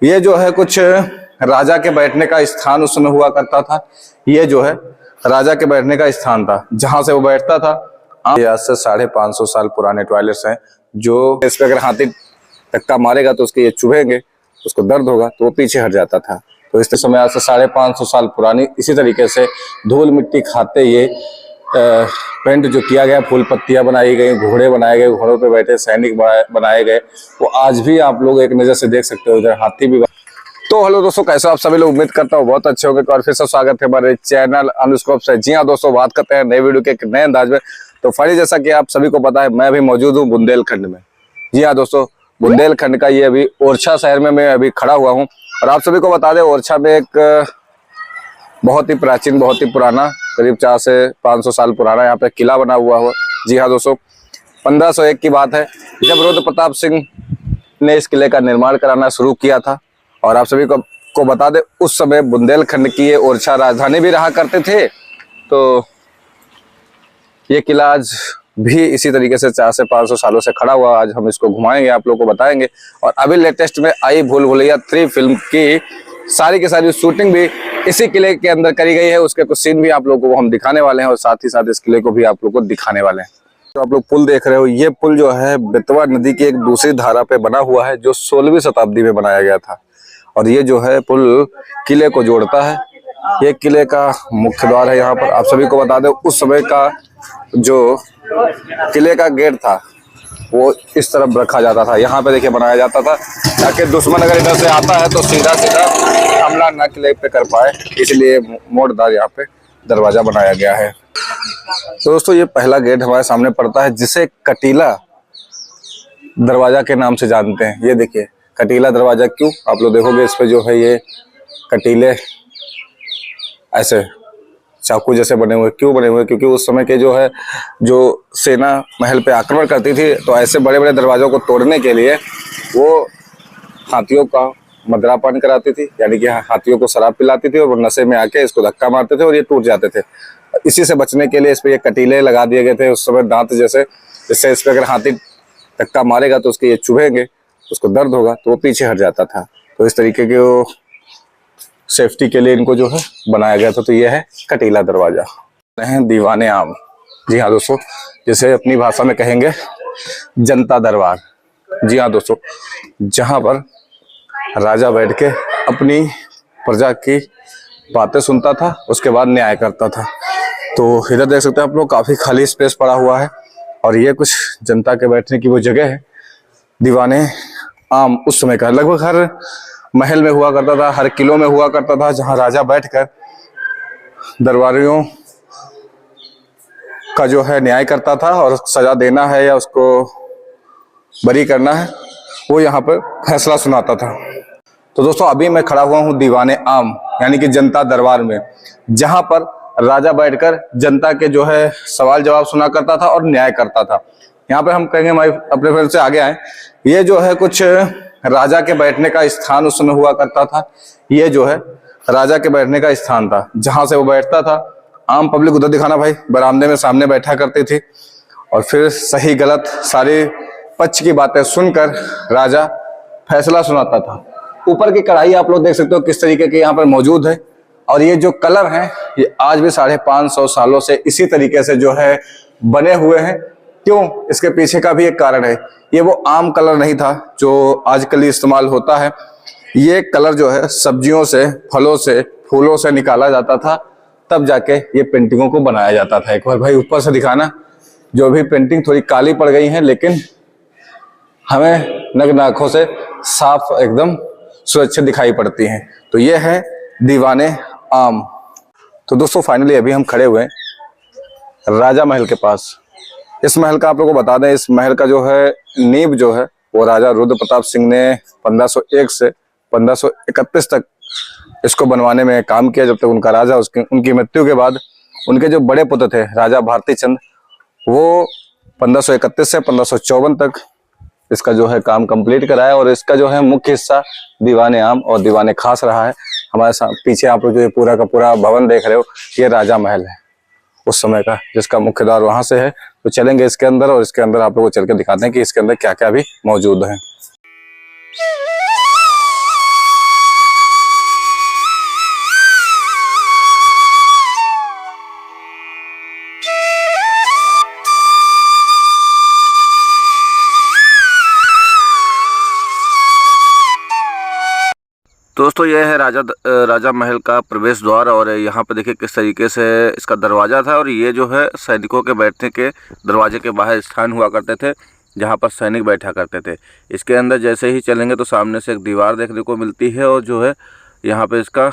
ये जो है कुछ राजा के बैठने का स्थान उस समय हुआ करता था। ये जो है राजा के बैठने का स्थान था जहां से वो बैठता था। आज से 550 साल पुराने टॉयलेट्स हैं, जो इस पे अगर हाथी धक्का मारेगा तो उसके ये चुभेंगे, उसको दर्द होगा तो वो पीछे हट जाता था। तो इस समय आज से 550 साल पुरानी इसी तरीके से धूल मिट्टी खाते ये पेंट जो किया गया, फूल पत्तियां बनाई गई, घोड़े बनाए गए, घोड़ों पे बैठे सैनिक बनाए गए, वो आज भी आप लोग एक नजर से देख सकते हो। इधर हाथी भी। तो हेलो दोस्तों, कैसे आप सभी लोग? उम्मीद करता हूँ बहुत अच्छे होंगे। और फिर से स्वागत है हमारे चैनल अनुस्कोप से। जी हाँ दोस्तों, बात करते हैं नए वीडियो के एक नए अंदाज में। तो फाइनली जैसा कि आप सभी को पता है, मैं अभी मौजूद हूँ बुंदेलखंड में। जी हाँ दोस्तों, बुंदेलखंड का ये अभी ओरछा शहर में मैं अभी खड़ा हुआ हूँ। और आप सभी को बता दें, ओरछा में एक बहुत ही प्राचीन, बहुत ही पुराना, करीब 400 से 500 साल पुराना यहाँ पे किला बना हुआ है। जी हाँ दोस्तों, 1501 की बात है जब रुद्र प्रताप सिंह ने इस किले का निर्माण कराना शुरू किया था। और आप सभी को बता दें, उस समय बुंदेलखंड की ये ओरछा राजधानी भी रहा करते थे। तो ये किला आज भी इसी तरीके से 400 से 500 सालों से खड़ा हुआ। आज हम इसको घुमाएंगे, आप लोगों को बताएंगे। और अभी लेटेस्ट में आई भूल भुलैया 3 फिल्म की सारी की सारी शूटिंग भी इसी किले के अंदर करी गई है। उसके कुछ सीन भी आप लोगों को हम दिखाने वाले हैं और साथ ही साथ इस किले को भी आप लोगों को दिखाने वाले हैं। तो आप लोग पुल देख रहे हो, ये पुल जो है बेतवा नदी की एक दूसरी धारा पे बना हुआ है, जो 16वीं शताब्दी में बनाया गया था। और ये जो है पुल किले को जोड़ता है। ये किले का मुख्य द्वार है। यहाँ पर आप सभी को बता दें, उस समय का जो किले का गेट था वो इस तरफ रखा जाता था। यहाँ पे देखिए बनाया जाता था ताकि दुश्मन अगर इधर से आता है तो सीधा सीधा हमला न किले पे कर पाए, इसलिए मोड़दार यहाँ पे दरवाजा बनाया गया है। तो दोस्तों, ये पहला गेट हमारे सामने पड़ता है, जिसे कटीला दरवाजा के नाम से जानते हैं। ये देखिए कटीला दरवाजा, क्यों आप लोग देखोगे इस पे जो है ये कटीले ऐसे चाकू जैसे बने हुए, क्यों बने हुए? क्योंकि उस समय के जो है, जो सेना महल पे आक्रमण करती थी, तो ऐसे बड़े बड़े दरवाजों को तोड़ने के लिए वो हाथियों का मदिरापान कराती थी, यानी कि हाथियों को शराब पिलाती थी और वो नशे में आके इसको धक्का मारते थे और ये टूट जाते थे। इसी से बचने के लिए इस पे ये कटीले लगा दिए गए थे उस समय, दांत जैसे, जिससे इस पे अगर हाथी धक्का मारेगा तो उसके ये चुभेंगे, उसको दर्द होगा तो वो पीछे हट जाता था। तो इस तरीके के वो सेफ्टी के लिए इनको जो है बनाया गया था। तो ये है कटीला दरवाजा। दीवाने आम, जी हाँ दोस्तों, जिसे अपनी भाषा में कहेंगे जनता दरबार। जी हाँ दोस्तों, जहां पर राजा बैठ के अपनी प्रजा की बातें सुनता था, उसके बाद न्याय करता था। तो इधर देख सकते हैं आप लोग, काफी खाली स्पेस पड़ा हुआ है और ये कुछ जनता के बैठने की वो जगह है। दीवाने आम उस समय का लगभग हर महल में हुआ करता था, हर किलों में हुआ करता था, जहां राजा बैठकर दरबारियों का जो है न्याय करता था और सजा देना है या उसको बरी करना है, वो यहाँ पर फैसला सुनाता था। तो दोस्तों, अभी मैं खड़ा हुआ हूँ दीवाने आम यानी कि जनता दरबार में, जहां पर राजा बैठकर जनता के जो है सवाल जवाब सुना करता था और न्याय करता था। यहाँ पे हम कहेंगे, हमारे अपने फिर से आगे आए, ये जो है कुछ राजा के बैठने का स्थान उस समय हुआ करता था। ये जो है राजा के बैठने का स्थान था, जहां से वो बैठता था। आम पब्लिक उधर दिखाना भाई, बरामदे में सामने बैठा करती थी और फिर सही गलत सारे पक्ष की बातें सुनकर राजा फैसला सुनाता था। ऊपर की कढ़ाई आप लोग देख सकते हो किस तरीके के यहाँ पर मौजूद है। और ये जो कलर हैं, ये आज भी 550 सालों से इसी तरीके से जो है बने हुए हैं। क्यों? इसके पीछे का भी एक कारण है। ये वो आम कलर नहीं था जो आजकल इस्तेमाल होता है। ये कलर जो है सब्जियों से, फलों से, फूलों से निकाला जाता था, तब जाके ये पेंटिंगों को बनाया जाता था। एक बार भाई ऊपर से दिखाना, जो भी पेंटिंग थोड़ी काली पड़ गई है, लेकिन हमें नग्न आंखों से साफ एकदम सुरक्षित दिखाई पड़ती हैं। तो ये है दीवाने आम। तो दोस्तों, फाइनली अभी हम खड़े हुए हैं राजा महल के पास। इस महल का आप लोगों को बता दें, इस महल का जो है नींव जो है वो राजा रुद्र प्रताप सिंह ने 1501 से 1531 तक इसको बनवाने में काम किया। जब तक उनका राजा, उनकी मृत्यु के बाद उनके जो बड़े पुत्र थे राजा भारती चंद, वो 1531 से 1554 तक इसका जो है काम कंप्लीट कराया। और इसका जो है मुख्य हिस्सा दीवाने आम और दीवाने खास रहा है। हमारे पीछे आप लोग जो ये पूरा का पूरा भवन देख रहे हो, ये राजा महल है उस समय का, जिसका मुख्य द्वार वहां से है। तो चलेंगे इसके अंदर और इसके अंदर आप लोगों को चल के दिखाते हैं कि इसके अंदर क्या क्या भी मौजूद है। दोस्तों ये है राजा महल का प्रवेश द्वार और यहाँ पे देखिए किस तरीके से इसका दरवाज़ा था। और ये जो है सैनिकों के बैठने के दरवाजे के बाहर स्थान हुआ करते थे जहाँ पर सैनिक बैठा करते थे। इसके अंदर जैसे ही चलेंगे तो सामने से एक दीवार देखने को मिलती है और जो है यहाँ पे इसका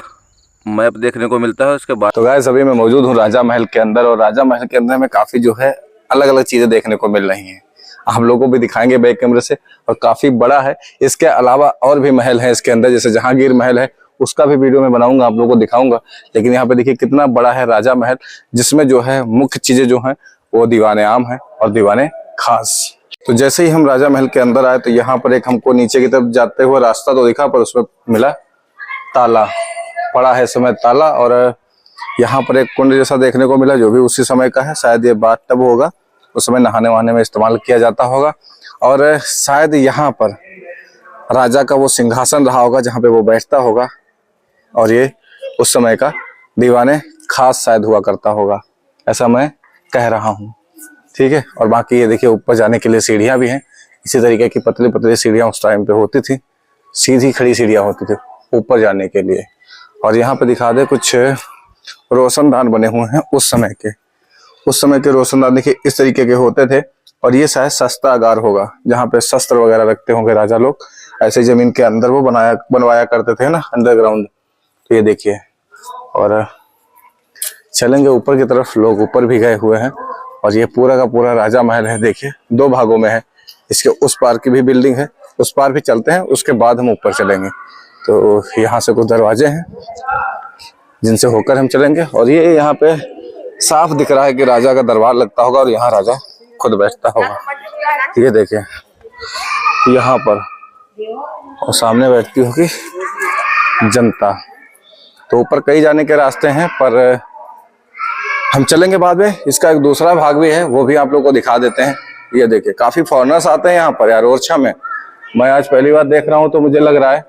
मैप देखने को मिलता है। उसके बाद तो गाइस अभी मैं मौजूद हूँ राजा महल के अंदर और राजा महल के अंदर में काफ़ी जो है अलग अलग चीज़ें देखने को मिल रही हैं। हम लोगों को भी दिखाएंगे बैक कैमरे से और काफी बड़ा है। इसके अलावा और भी महल है इसके अंदर, जैसे जहांगीर महल है, उसका भी वीडियो में बनाऊंगा, आप लोगों को दिखाऊंगा। लेकिन यहाँ पे देखिए कितना बड़ा है राजा महल, जिसमें जो है मुख्य चीजें जो हैं वो दीवाने आम है और दीवाने खास। तो जैसे ही हम राजा महल के अंदर आए तो यहाँ पर एक हमको नीचे की तरफ जाते हुए रास्ता तो दिखा, पर उसमें मिला ताला, पड़ा है समय ताला। और यहाँ पर एक कुंड जैसा देखने को मिला जो भी उसी समय का है, शायद ये बाथ टब होगा, उस समय नहाने वहाने में इस्तेमाल किया जाता होगा। और शायद यहाँ पर राजा का वो सिंहासन रहा होगा जहाँ पे वो बैठता होगा और ये उस समय का दीवाने खास शायद हुआ करता होगा, ऐसा मैं कह रहा हूँ। ठीक है। और बाकी ये देखिए ऊपर जाने के लिए सीढ़ियाँ भी हैं, इसी तरीके की पतली पतली सीढ़ियाँ उस टाइम पे होती थी, सीधी खड़ी सीढ़ियाँ होती थी ऊपर जाने के लिए। और यहाँ पे दिखा दे कुछ रोशनदान बने हुए हैं उस समय के रोशनदान देखिए इस तरीके के होते थे। और ये शायद शस्त्रागार होगा जहाँ पे शस्त्र वगैरह रखते होंगे राजा लोग, ऐसे जमीन के अंदर वो बनवाया करते थे ना, अंडरग्राउंड। तो ये देखिए, और चलेंगे ऊपर की तरफ, लोग ऊपर भी गए हुए हैं। और ये पूरा का पूरा राजा महल है, देखिए 2 भागों में है। इसके उस पार की भी बिल्डिंग है, उस पार भी चलते हैं, उसके बाद हम ऊपर चलेंगे। तो यहाँ से कुछ दरवाजे हैं जिनसे होकर हम चलेंगे। और ये यहाँ पे साफ दिख रहा है कि राजा का दरबार लगता होगा और यहाँ राजा खुद बैठता होगा। ये देखिए यहाँ पर, और सामने बैठती होगी जनता। तो ऊपर कई जाने के रास्ते हैं, पर हम चलेंगे बाद में। इसका एक दूसरा भाग भी है, वो भी आप लोगों को दिखा देते हैं। ये देखिए काफी फॉरेनर्स आते हैं यहाँ पर यार, ओरछा में। मैं आज पहली बार देख रहा हूँ तो मुझे लग रहा है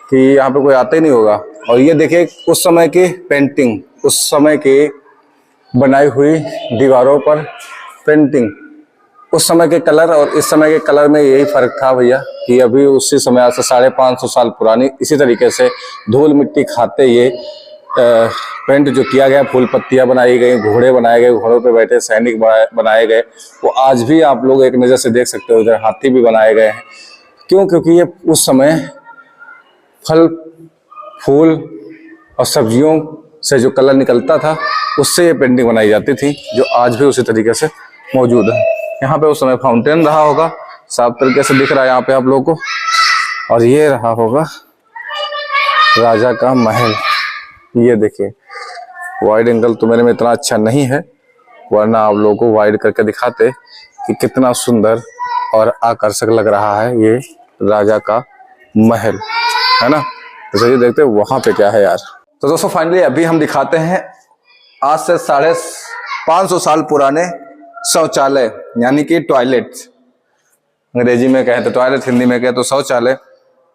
कि यहाँ पे कोई आता ही नहीं होगा। और ये देखिए उस समय की पेंटिंग, उस समय की बनाई हुई दीवारों पर पेंटिंग, उस समय के कलर और इस समय के कलर में यही फर्क था भैया, कि अभी उसी समय आज से 550 साल पुरानी इसी तरीके से धूल मिट्टी खाते ये पेंट जो किया गया, फूल पत्तियां बनाई गई, घोड़े बनाए गए, घोड़ों पे बैठे सैनिक बनाए गए, वो आज भी आप लोग एक नज़र से देख सकते हो। इधर हाथी भी बनाए गए हैं। क्यों? क्योंकि ये उस समय फल फूल और सब्जियों से जो कलर निकलता था उससे ये पेंटिंग बनाई जाती थी, जो आज भी उसी तरीके से मौजूद है। यहाँ पे उस समय फाउंटेन रहा होगा, साफ तरीके से दिख रहा है यहाँ पे आप लोगों को। और ये रहा होगा राजा का महल। ये देखिए वाइड एंगल तो मेरे में इतना अच्छा नहीं है, वरना आप लोगों को वाइड करके दिखाते कि कितना सुंदर और आकर्षक लग रहा है ये राजा का महल, है ना। तो चलिए देखते हैं वहां पे क्या है यार। तो दोस्तों फाइनली अभी हम दिखाते हैं आज से 550 साल पुराने शौचालय, यानी कि टॉयलेट, अंग्रेजी में कहें तो टॉयलेट, हिंदी में कहें तो शौचालय,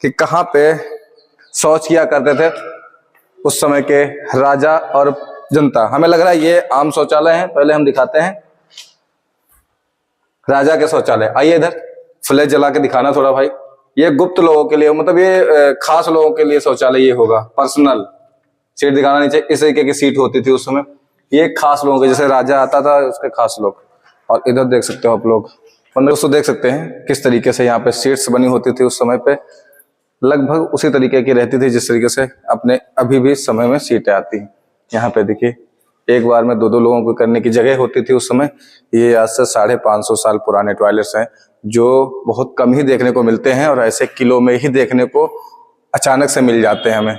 कि कहाँ पे शौच किया करते थे उस समय के राजा और जनता। हमें लग रहा है ये आम शौचालय है। पहले हम दिखाते हैं राजा के शौचालय। आइए इधर फ्लैश जला के दिखाना थोड़ा भाई। ये गुप्त लोगों के लिए, मतलब ये खास लोगों के लिए शौचालय ये होगा। पर्सनल सीट दिखाना नीचे, इस तरीके की सीट होती थी उस समय। ये खास लोगों के, जैसे राजा आता था उसके खास लोग। और इधर देख सकते हो आप लोग, दोस्तों देख सकते हैं किस तरीके से यहाँ पे सीट्स बनी होती थी उस समय पे, लगभग उसी तरीके की रहती थी जिस तरीके से अपने अभी भी समय में सीटें आती हैं। यहाँ पे देखिए एक बार में 2-2 लोगों को करने की जगह होती थी उस समय। ये आज से 550 साल पुराने टॉयलेट्स हैं, जो बहुत कम ही देखने को मिलते हैं और ऐसे किलो में ही देखने को अचानक से मिल जाते हैं हमें।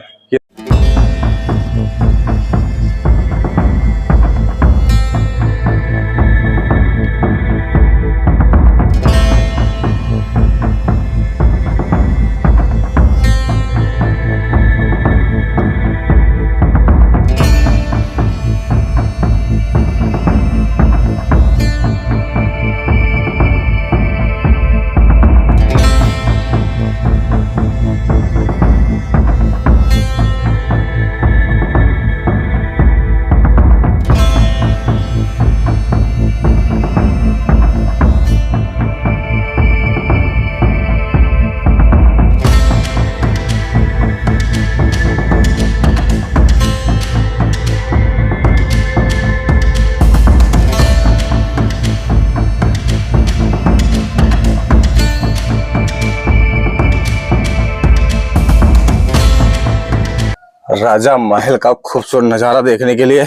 राजा महल का खूबसूरत नज़ारा देखने के लिए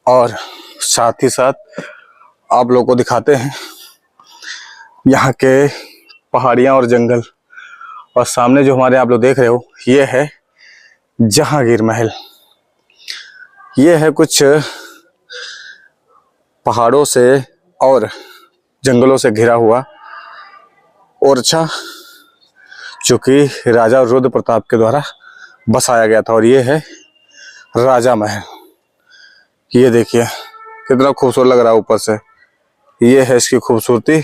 और साथ ही साथ आप लोगों को दिखाते हैं यहाँ के पहाड़ियाँ और जंगल। और सामने जो हमारे आप लोग देख रहे हो ये है जहांगीर महल। ये है कुछ पहाड़ों से और जंगलों से घिरा हुआ ओरछा, जो कि राजा रुद्र प्रताप के द्वारा बसाया गया था। और ये है राजा महल। ये देखिए कितना खूबसूरत लग रहा है ऊपर से। ये है इसकी खूबसूरती।